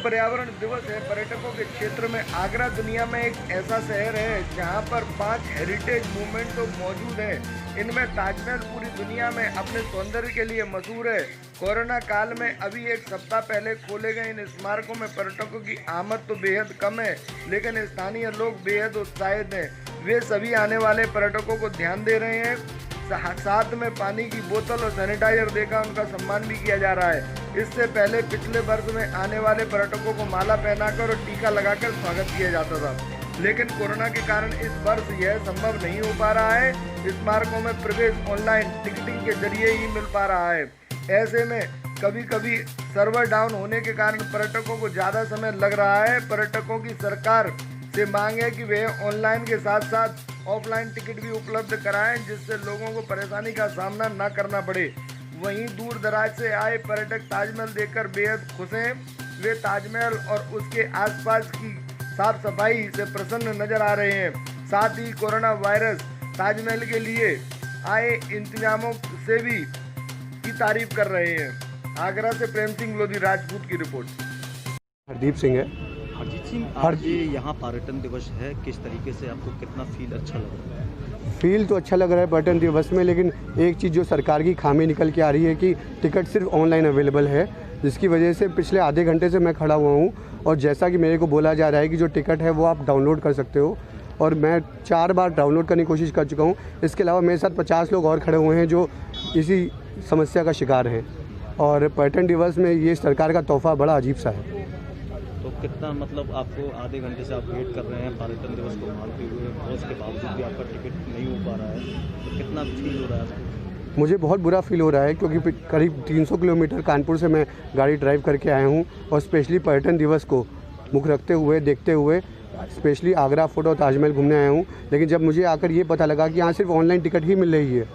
पर्यावरण दिवस है पर्यटकों के क्षेत्र में। आगरा दुनिया में एक ऐसा शहर है जहां पर 5 हेरिटेज मूवमेंट तो मौजूद है। इनमें ताजमहल पूरी दुनिया में अपने सौंदर्य के लिए मशहूर है। कोरोना काल में अभी एक सप्ताह पहले खोले गए इन स्मारकों में पर्यटकों की आमद तो बेहद कम है, लेकिन स्थानीय लोग बेहद उत्साहित हैं। वे सभी आने वाले पर्यटकों को ध्यान दे रहे हैं। साथ में पानी की बोतल और सैनिटाइजर देकर उनका सम्मान भी किया जा रहा है। इससे पहले पिछले वर्ष में आने वाले पर्यटकों को माला पहनाकर और टीका लगाकर स्वागत किया जाता था, लेकिन कोरोना के कारण इस वर्ष यह संभव नहीं हो पा रहा है। स्मारकों में प्रवेश ऑनलाइन टिकटिंग के जरिए ही मिल पा रहा है। ऐसे में कभी कभी सर्वर डाउन होने के कारण पर्यटकों को ज़्यादा समय लग रहा है। पर्यटकों की सरकार से मांग है कि वे ऑनलाइन के साथ साथ ऑफलाइन टिकट भी उपलब्ध कराएं, जिससे लोगों को परेशानी का सामना न करना पड़े। वहीं दूर दराज से आए पर्यटक ताजमहल देखकर बेहद खुश हैं। वे ताजमहल और उसके आसपास की साफ सफाई से प्रसन्न नजर आ रहे हैं। साथ ही कोरोना वायरस ताजमहल के लिए आए इंतजामों से भी की तारीफ कर रहे हैं। आगरा से प्रेम सिंह लोधी राजपूत की रिपोर्ट। हरदीप सिंह है। हरजीत सिंह, आज ये यहाँ पर्यटन दिवस है, किस तरीके से आपको कितना फील अच्छा लग रहा है? फील तो अच्छा लग रहा है पर्यटन दिवस में, लेकिन एक चीज़ जो सरकार की खामी निकल के आ रही है कि टिकट सिर्फ ऑनलाइन अवेलेबल है, जिसकी वजह से पिछले आधे घंटे से मैं खड़ा हुआ हूँ और जैसा कि मेरे को बोला जा रहा है कि जो टिकट है वो आप डाउनलोड कर सकते हो, और मैं 4 बार डाउनलोड करने की कोशिश कर चुका हूँ। इसके अलावा मेरे साथ 50 लोग और खड़े हुए हैं जो इसी समस्या का शिकार हैं, और पर्यटन दिवस में ये सरकार का तोहफा बड़ा अजीब सा है। तो कितना मतलब आपको आधे घंटे से आप वेट कर रहे हैं पर्यटन दिवस को मानते हुए, और उसके बावजूद भी आपका टिकट नहीं हो पा रहा है, तो कितना फील हो रहा है आपको? मुझे बहुत बुरा फील हो रहा है, क्योंकि करीब 300 किलोमीटर कानपुर से मैं गाड़ी ड्राइव करके आया हूँ और स्पेशली पर्यटन दिवस को मुख रखते हुए देखते हुए स्पेशली आगरा फोर्ट और ताजमहल घूमने आया हूँ। लेकिन जब मुझे आकर ये पता लगा कि यहाँ सिर्फ ऑनलाइन टिकट ही मिल रही है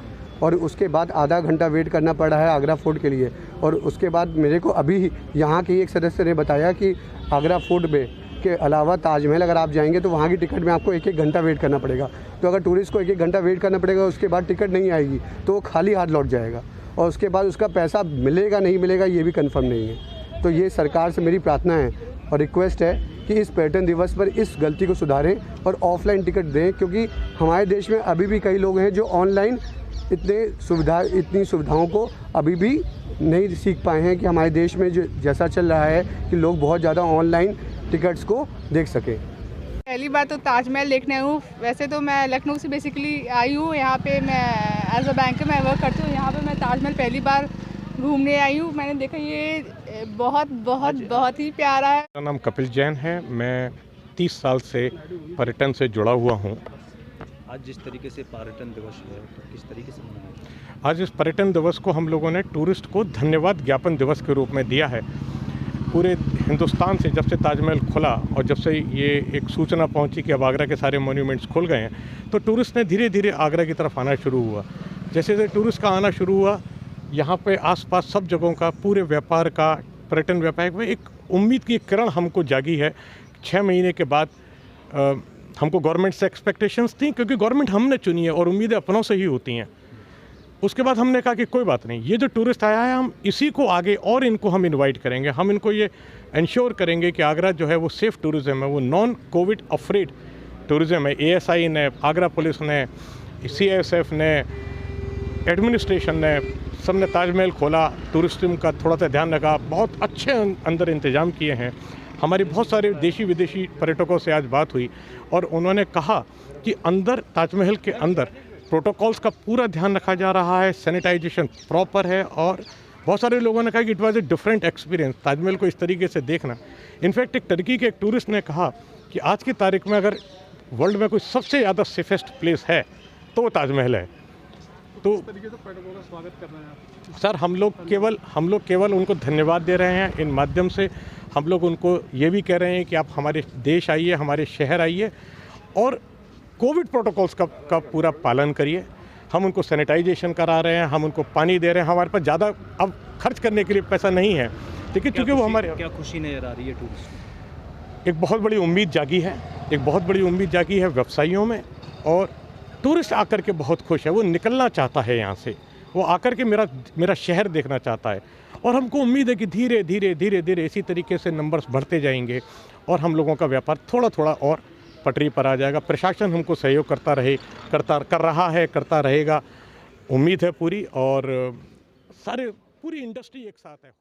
और उसके बाद आधा घंटा वेट करना पड़ रहा है आगरा फोर्ट के लिए, और उसके बाद मेरे को अभी यहाँ के एक सदस्य ने बताया कि आगरा फोर्ट में के अलावा ताजमहल अगर आप जाएंगे तो वहाँ की टिकट में आपको 1-1 घंटा वेट करना पड़ेगा। तो अगर टूरिस्ट को 1-1 घंटा वेट करना पड़ेगा, उसके बाद टिकट नहीं आएगी तो वो खाली हाथ लौट जाएगा, और उसके बाद उसका पैसा मिलेगा नहीं मिलेगा ये भी कन्फर्म नहीं है। तो ये सरकार से मेरी प्रार्थना है और रिक्वेस्ट है कि इस पर्यटन दिवस पर इस गलती को सुधारें और ऑफलाइन टिकट दें, क्योंकि हमारे देश में अभी भी कई लोग हैं जो ऑनलाइन इतनी सुविधाओं को अभी भी नहीं सीख पाए हैं कि हमारे देश में जो जैसा चल रहा है कि लोग बहुत ज़्यादा ऑनलाइन टिकट्स को देख सकें। पहली बार तो ताजमहल देखने आई हूँ। वैसे तो मैं लखनऊ से बेसिकली आई हूँ, यहाँ पे मैं एज अ बैंक में वर्क करती हूँ। यहाँ पे मैं ताजमहल पहली बार घूमने आई हूँ। मैंने देखा ये बहुत ही प्यारा है। मेरा नाम कपिल जैन है। मैं 30 साल से पर्यटन से जुड़ा हुआ हूँ। आज जिस तरीके से पर्यटन दिवस है, तो किस तरीके से मनाया? आज इस पर्यटन दिवस को हम लोगों ने टूरिस्ट को धन्यवाद ज्ञापन दिवस के रूप में दिया है। पूरे हिंदुस्तान से जब से ताजमहल खुला और जब से ये एक सूचना पहुंची कि अब आगरा के सारे मॉन्यूमेंट्स खुल गए हैं, तो टूरिस्ट ने धीरे धीरे आगरा की तरफ आना शुरू हुआ। जैसे जैसे टूरिस्ट का आना शुरू हुआ, यहाँ पे आसपास सब जगहों का पूरे व्यापार का, पर्यटन व्यापार में एक उम्मीद की किरण हमको जागी है। 6 महीने के बाद हमको गवर्नमेंट से एक्सपेक्टेशंस थी, क्योंकि गवर्नमेंट हमने चुनी है और उम्मीदें अपनों से ही होती हैं। उसके बाद हमने कहा कि कोई बात नहीं, ये जो टूरिस्ट आया है हम इसी को आगे और इनको हम इनवाइट करेंगे। हम इनको ये इंश्योर करेंगे कि आगरा जो है वो सेफ़ टूरिज़्म है, वो नॉन कोविड अफ्रेड टूरिज़्म है। ASI ने, आगरा पुलिस ने, CSF ने, एडमिनिस्ट्रेशन ने, सब ने ताजमहल खोला, टूरिज्म का थोड़ा सा ध्यान रखा, बहुत अच्छे अंदर इंतज़ाम किए हैं। हमारी बहुत सारे देशी विदेशी पर्यटकों से आज बात हुई और उन्होंने कहा कि अंदर ताजमहल के अंदर प्रोटोकॉल्स का पूरा ध्यान रखा जा रहा है, सैनिटाइजेशन प्रॉपर है, और बहुत सारे लोगों ने कहा कि it was a different experience Taj Mahal को इस तरीके से देखना। इनफैक्ट एक टर्की के एक टूरिस्ट ने कहा कि आज की तारीख में अगर वर्ल्ड में कोई सबसे ज़्यादा सेफेस्ट प्लेस है तो वो ताजमहल है। तो इस तरीके से पर्यटकों का स्वागत कर रहे हैं सर, हम लोग केवल उनको धन्यवाद दे रहे हैं। इन माध्यम से हम लोग उनको ये भी कह रहे हैं कि आप हमारे देश आइए, हमारे शहर आइए और कोविड प्रोटोकॉल्स का पूरा पालन करिए। हम उनको सैनिटाइजेशन करा रहे हैं, हम उनको पानी दे रहे हैं। हमारे पास ज़्यादा अब खर्च करने के लिए पैसा नहीं है, लेकिन क्योंकि वो हमारे क्या खुशी नजर आ रही है टूरिस्ट? एक बहुत बड़ी उम्मीद जागी है व्यवसायियों में, और टूरिस्ट आकर के बहुत खुश है। वो निकलना चाहता है यहाँ से, वो आकर के मेरा शहर देखना चाहता है। और हमको उम्मीद है कि धीरे धीरे इसी तरीके से नंबर्स बढ़ते जाएंगे और हम लोगों का व्यापार थोड़ा थोड़ा और पटरी पर आ जाएगा। प्रशासन हमको सहयोग कर रहा है, करता रहेगा, उम्मीद है पूरी। और पूरी इंडस्ट्री एक साथ है।